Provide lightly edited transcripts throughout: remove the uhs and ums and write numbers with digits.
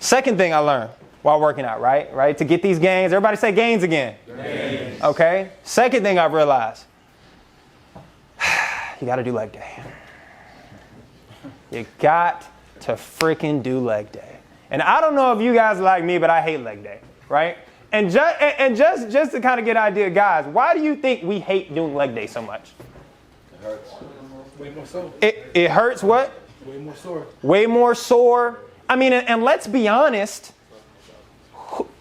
Second thing I learned while working out, right? To get these gains, everybody say gains again. Gains. Okay. Second thing I've realized, you got to do leg day. You got to freaking do leg day. And I don't know if you guys are like me, but I hate leg day, right? And just to kind of get an idea, guys, why do you think we hate doing leg day so much? It hurts. Way more sore. It hurts what? Way more sore. Way more sore. I mean, and let's be honest,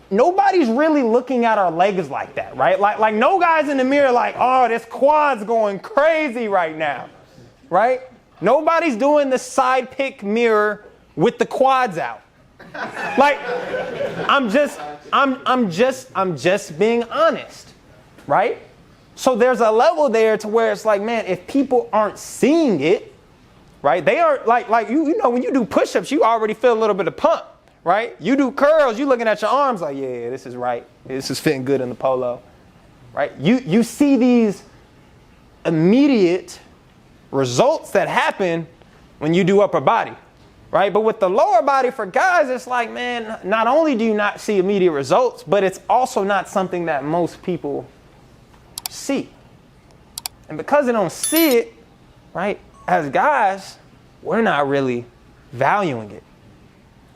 nobody's really looking at our legs like that, right? Like no guy's in the mirror like, oh, this quad's going crazy right now, right? Nobody's doing the side pick mirror with the quads out. Like, I'm just being honest, right? So there's a level there to where it's like, man, if people aren't seeing it, right? They are like you know, when you do push-ups, you already feel a little bit of pump, right? You do curls, you looking at your arms like, yeah, this is right. This is fitting good in the polo, right? You see these immediate results that happen when you do upper body, right? But with the lower body for guys, it's like, man, not only do you not see immediate results, but it's also not something that most people see. And because they don't see it, right, as guys, we're not really valuing it,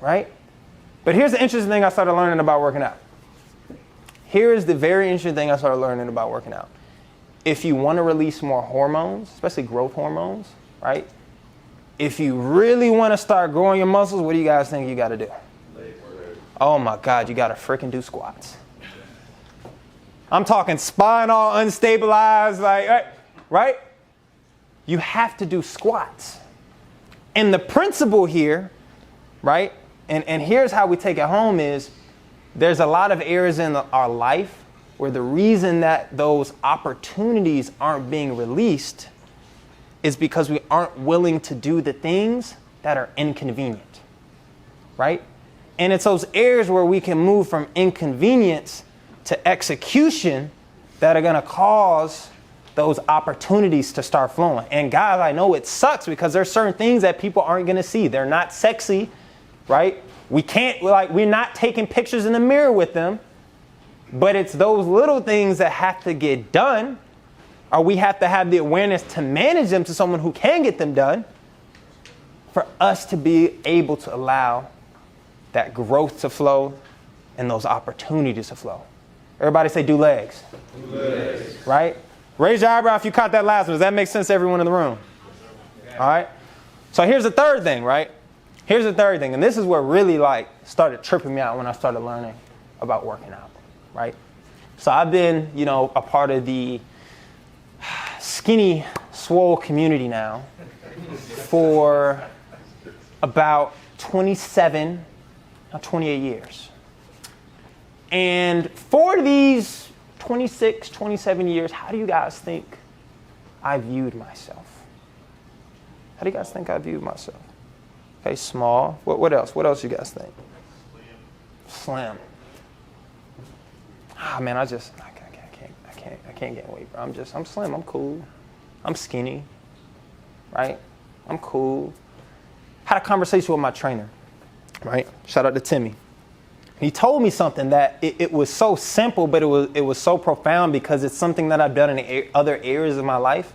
right? But here's the interesting thing I started learning about working out. Here is the very interesting thing I started learning about working out. If you want to release more hormones, especially growth hormones, right? If you really want to start growing your muscles, what do you guys think you got to do? Oh my God, you got to freaking do squats. I'm talking spine all unstabilized, like, right? You have to do squats. And the principle here, right? And here's how we take it home is there's a lot of areas in our life where the reason that those opportunities aren't being released is because we aren't willing to do the things that are inconvenient, right? And it's those areas where we can move from inconvenience to execution that are going to cause those opportunities to start flowing. And guys, I know it sucks because there's certain things that people aren't going to see. They're not sexy, right? We're not taking pictures in the mirror with them, but it's those little things that have to get done, or we have to have the awareness to manage them to someone who can get them done for us to be able to allow that growth to flow and those opportunities to flow. Everybody say do legs. Do legs. Right? Raise your eyebrow if you caught that last one. Does that make sense to everyone in the room? All right? So here's the third thing, right? Here's the third thing. And this is what really started tripping me out when I started learning about working out, right? So I've been, a part of the skinny swole community now for about 28 years. And for these 26, 27 years, how do you guys think I viewed myself? How do you guys think I viewed myself? Okay, small. What else? What else you guys think? Slim. Man, I can't gain weight, bro. I'm slim. I'm cool. I'm skinny, right? I'm cool. Had a conversation with my trainer, right? Shout out to Timmy. He told me something that it was so simple, but it was so profound because it's something that I've done in other areas of my life,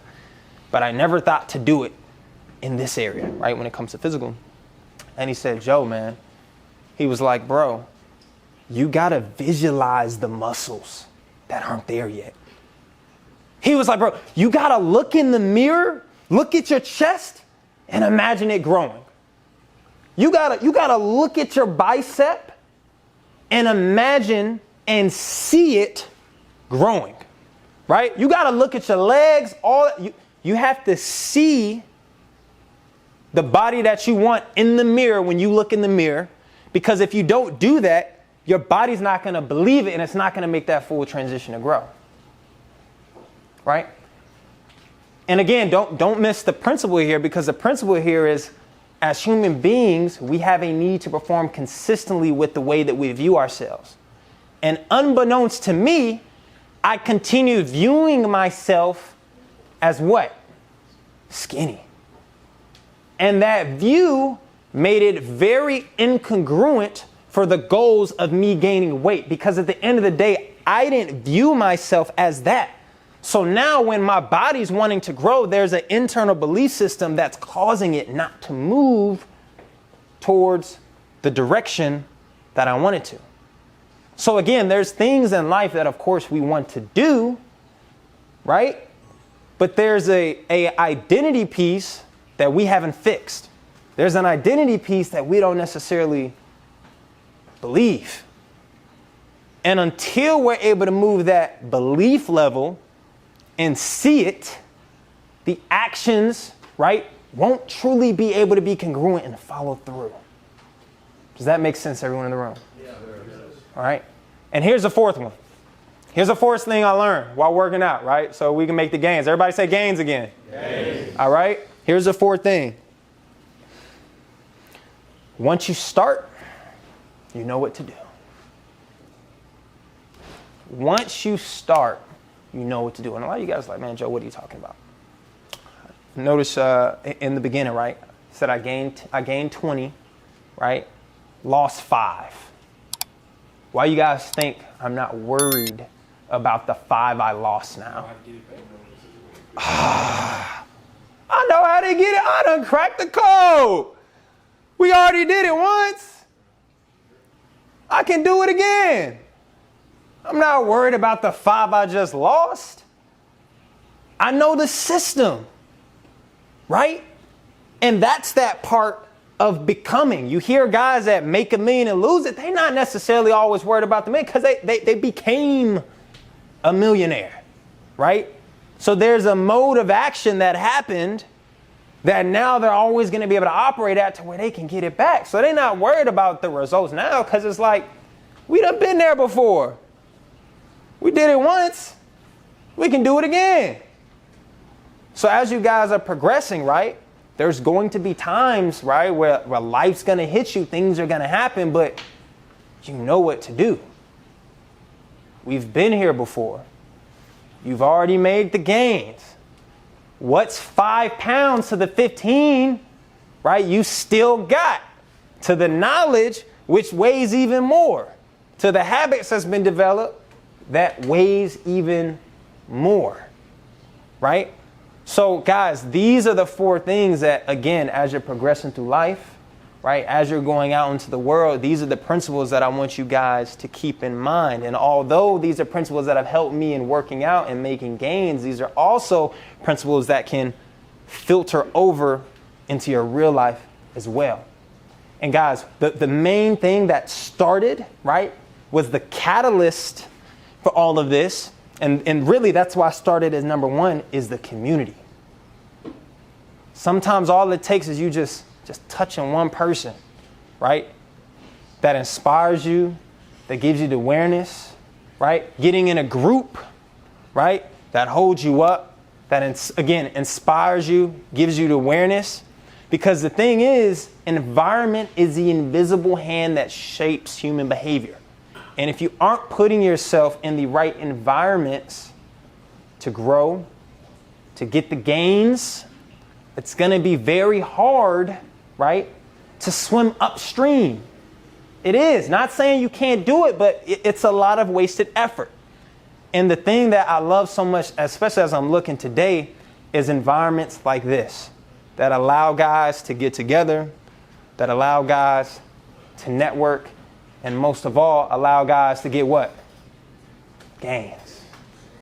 but I never thought to do it in this area, right, when it comes to physical. And he said, Joe, man, he was like, bro, you got to visualize the muscles that aren't there yet. He was like, bro, you got to look in the mirror, look at your chest, and imagine it growing. You gotta look at your bicep and imagine and see it growing, right? You got to look at your legs. You have to see the body that you want in the mirror when you look in the mirror, because if you don't do that, your body's not going to believe it and it's not going to make that full transition to grow, right? And again, don't miss the principle here, because the principle here is, as human beings, we have a need to perform consistently with the way that we view ourselves. And unbeknownst to me, I continued viewing myself as what? Skinny. And that view made it very incongruent for the goals of me gaining weight, because at the end of the day, I didn't view myself as that. So now when my body's wanting to grow, there's an internal belief system that's causing it not to move towards the direction that I want it to. So again, there's things in life that of course we want to do, right? But there's a identity piece that we haven't fixed. There's an identity piece that we don't necessarily believe. And until we're able to move that belief level and see it, the actions, right, won't truly be able to be congruent and follow through. Does that make sense, everyone in the room? Yeah. All right. And here's the fourth one. Here's the fourth thing I learned while working out, right? So we can make the gains. Everybody say gains again. Gains. All right. Here's the fourth thing. Once you start, you know what to do. Once you start, you know what to do. And a lot of you guys are like, man, Joe, what are you talking about? Notice in the beginning, right? I said I gained 20, right? Lost 5. Why you guys think I'm not worried about the 5 I lost now? I know how to get it. I done cracked the code. We already did it once. I can do it again. I'm not worried about the 5 I just lost. I know the system, right? And that's that part of becoming. You hear guys that make $1 million and lose it. They're not necessarily always worried about the million because they became a millionaire, right? So there's a mode of action that happened that now they're always going to be able to operate at to where they can get it back. So they're not worried about the results now because it's like, we done been there before. We did it once. We can do it again. So as you guys are progressing, right, there's going to be times, right, where life's going to hit you, things are going to happen, but you know what to do. We've been here before. You've already made the gains. What's 5 pounds to the 15, right? You still got to the knowledge, which weighs even more, to the habits that's been developed that weighs even more, right? So guys, these are the 4 things that, again, as you're progressing through life, right, as you're going out into the world, these are the principles that I want you guys to keep in mind. And although these are principles that have helped me in working out and making gains, these are also principles that can filter over into your real life as well. And guys, the main thing that started, right, was the catalyst for all of this. And really that's why I started as number 1 is the community. Sometimes all it takes is you just touching one person, right? That inspires you, that gives you the awareness, right? Getting in a group, right? That holds you up, that again inspires you, gives you the awareness. Because the thing is, environment is the invisible hand that shapes human behavior. And if you aren't putting yourself in the right environments to grow, to get the gains, it's going to be very hard, right, to swim upstream. It is. Not saying you can't do it, but it's a lot of wasted effort. And the thing that I love so much, especially as I'm looking today, is environments like this that allow guys to get together, that allow guys to network, and most of all, allow guys to get what? Gains.